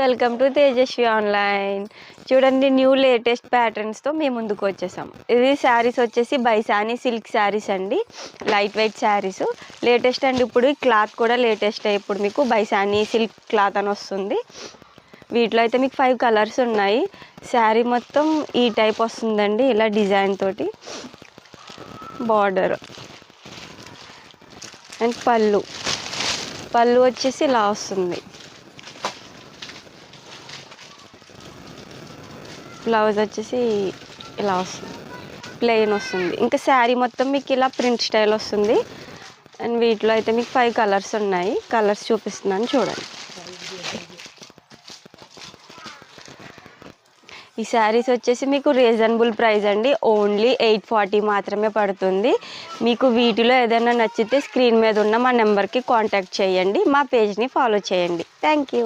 Welcome to Tejasvi online. చూడండి, new latest ప్యాటర్న్స్తో మేము ముందుకు వచ్చేసాం. ఇది శారీస్ వచ్చేసి బైసాని సిల్క్ శారీస్ అండి, లైట్ వెయిట్ శారీస్. లేటెస్ట్ అండి, ఇప్పుడు క్లాత్ కూడా లేటెస్ట్. ఇప్పుడు మీకు బైసాని సిల్క్ క్లాత్ అని వస్తుంది. వీటిలో అయితే మీకు 5 కలర్స్ ఉన్నాయి. శారీ మొత్తం ఈ టైప్ వస్తుందండి, ఇలా డిజైన్ తోటి. బార్డర్ అండ్ పళ్ళు వచ్చేసి ఇలా వస్తుంది. బ్లౌజ్ వచ్చేసి ఇలా వస్తుంది, ప్లెయిన్ వస్తుంది. ఇంకా శారీ మొత్తం మీకు ఇలా ప్రింట్ స్టైల్ వస్తుంది. అండ్ వీటిలో అయితే మీకు 5 కలర్స్ ఉన్నాయి. కలర్స్ చూపిస్తున్నాను చూడండి. ఈ శారీస్ వచ్చేసి మీకు రీజనబుల్ ప్రైస్ అండి, ఓన్లీ 840 మాత్రమే పడుతుంది. మీకు వీటిలో ఏదైనా నచ్చితే స్క్రీన్ మీద ఉన్న మా నెంబర్కి కాంటాక్ట్ చేయండి, మా పేజ్ని ఫాలో చేయండి. Thank you.